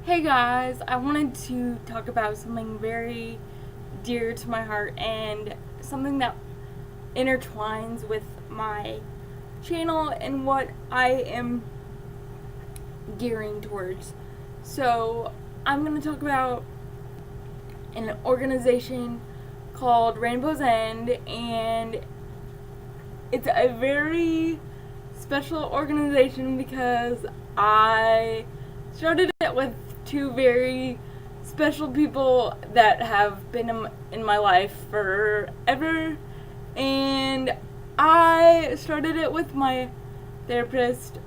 Hey guys, I wanted to talk about something very dear to my heart and something that intertwines with my channel and what I am gearing towards. So, I'm going to talk about an organization called Rainbow's End, and it's a very special organization because I started it with two very special people that have been in my life forever. And I started it with my therapist,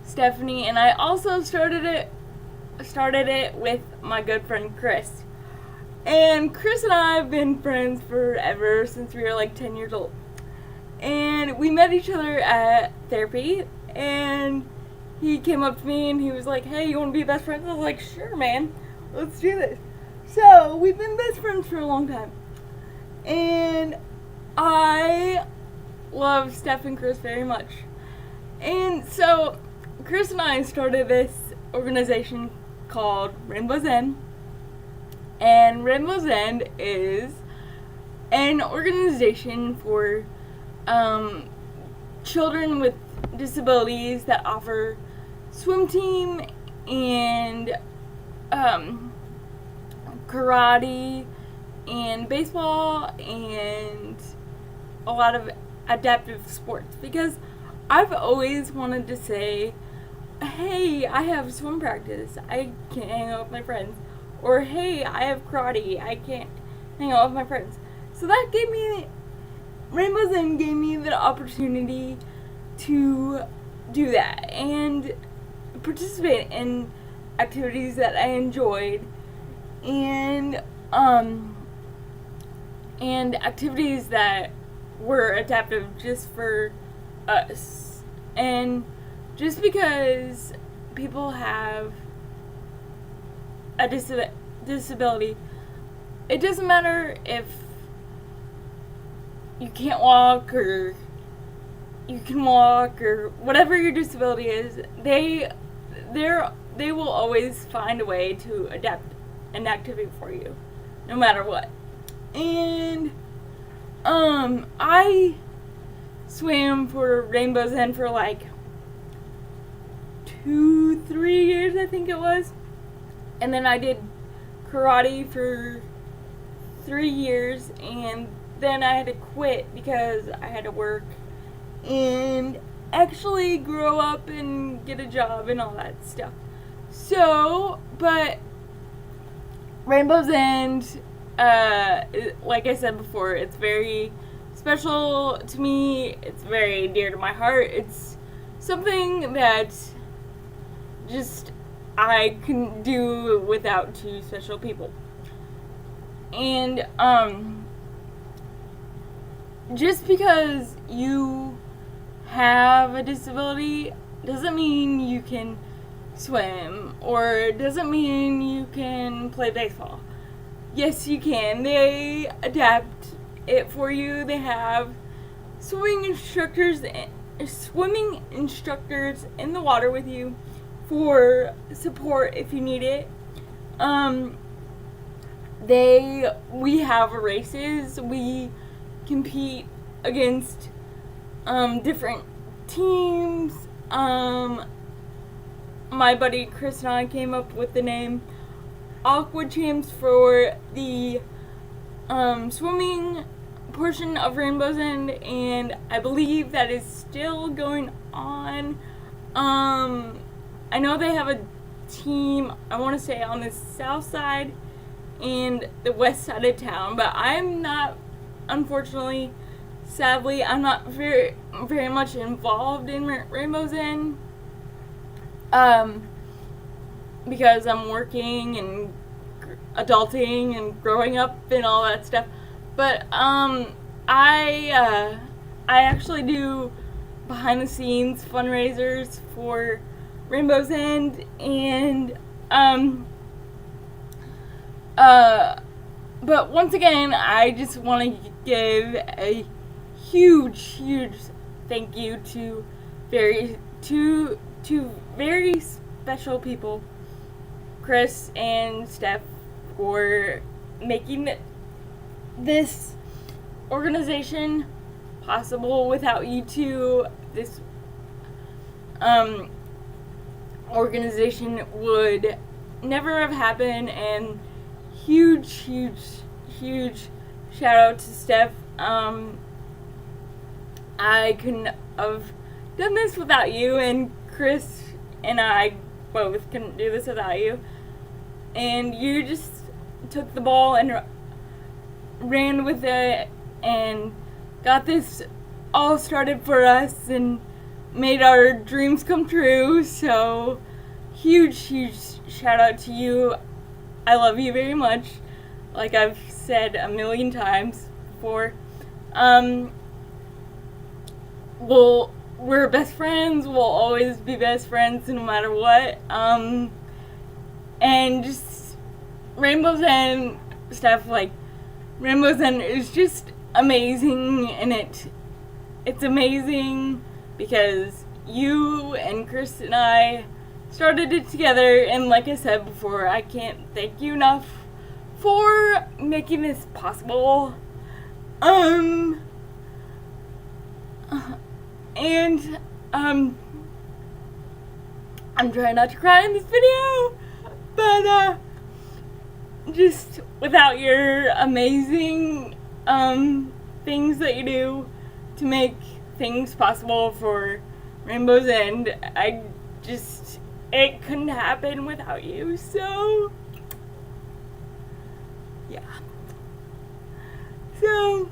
Stephanie, and I also started it with my good friend Chris. And Chris and I have been friends forever since we were like 10 years old. And we met each other at therapy, and he came up to me and he was like, "Hey, you want to be best friends?" I was like, "Sure, man. Let's do this." So, we've been best friends for a long time. And I love Steph and Chris very much. And so, Chris and I started this organization called Rainbow's End. And Rainbow's End is an organization for children with disabilities that offer swim team and karate and baseball and a lot of adaptive sports, because I've always wanted to say, hey, I have swim practice, I can't hang out with my friends, or hey, I have karate, I can't hang out with my friends. So that gave me, Rainbow's End gave me the opportunity to do that and participate in activities that I enjoyed, and activities that were adaptive just for us. And just because people have a disability, it doesn't matter if you can't walk or you can walk or whatever your disability is, they will always find a way to adapt an activity for you, no matter what. And I swam for Rainbow's End for like 2-3 years, I think it was, and then I did karate for 3 years, and then I had to quit because I had to work and actually grow up and get a job and all that stuff. So, but Rainbow's End, like I said before, it's very special to me. It's very dear to my heart. It's something that just I couldn't do without two special people. And just because you have a disability doesn't mean you can swim, or doesn't mean you can play baseball. Yes, you can. They adapt it for you. They have swimming instructors in the water with you for support if you need it. We have races. We compete against different teams. My buddy Chris and I came up with the name Aqua Champs for the swimming portion of Rainbow's End, and I believe that is still going on. I know they have a team, I want to say, on the south side and the west side of town, but I'm not, unfortunately, sadly, I'm not very much involved in Rainbow's End, because I'm working and adulting and growing up and all that stuff. But I actually do behind the scenes fundraisers for Rainbow's End, and but once again, I just want to give a huge thank you to very special people, Chris and Steph, for making this organization possible. Without you two, this organization would never have happened. And huge shout out to Steph. I couldn't have done this without you, and Chris and I both couldn't do this without you. And you just took the ball and ran with it and got this all started for us and made our dreams come true. So huge shout out to you. I love you very much, like I've said a million times before. We're best friends. We'll always be best friends no matter what. And just Rainbow's End stuff, like Rainbow's End is just amazing, and it's amazing because you and Chris and I started it together, and like I said before, I can't thank you enough for making this possible. I'm trying not to cry in this video, but just without your amazing things that you do to make things possible for Rainbow's End, it couldn't happen without you. So yeah, so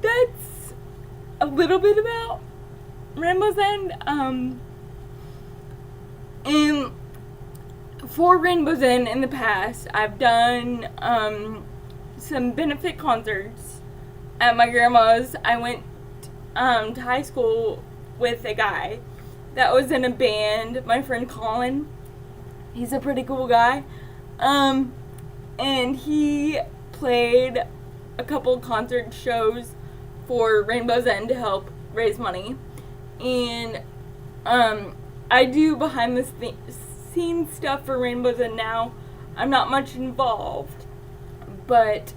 that's a little bit about Rainbow's End. And for Rainbow's End in the past, I've done some benefit concerts at my grandma's. I went to high school with a guy that was in a band, my friend Colin. He's a pretty cool guy. And he played a couple concert shows for Rainbow's End to help raise money. And I do behind the scenes stuff for Rainbow's End now. I'm not much involved, but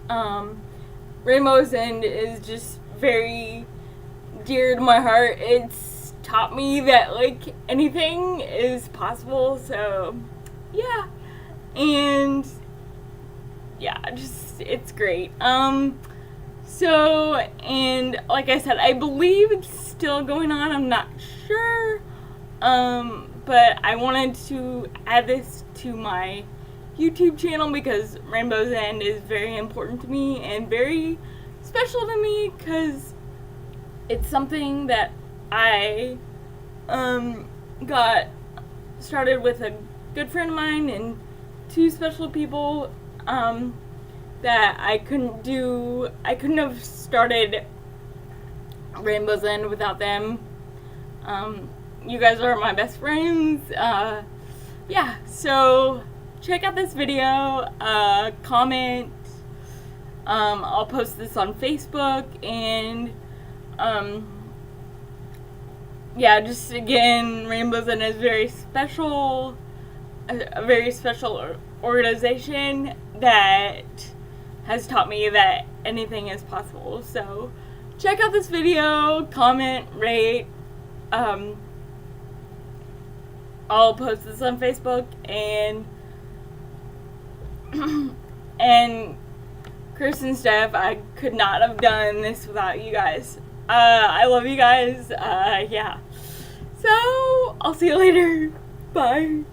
Rainbow's End is just very dear to my heart. It's taught me that like anything is possible. So yeah, and yeah, just it's great. So, and like I said, I believe it's still going on. I'm not sure. But I wanted to add this to my YouTube channel because Rainbow's End is very important to me and very special to me because it's something that I got started with a good friend of mine and two special people that I couldn't have started Rainbow's End without them. You guys are my best friends. Yeah, so check out this video, comment. I'll post this on Facebook, and yeah, just again, Rainbow's End is very special, a very special organization that has taught me that anything is possible. So check out this video, comment, rate. I'll post this on Facebook, and and Chris and Steph, I could not have done this without you guys. I love you guys. Yeah. So I'll see you later. Bye.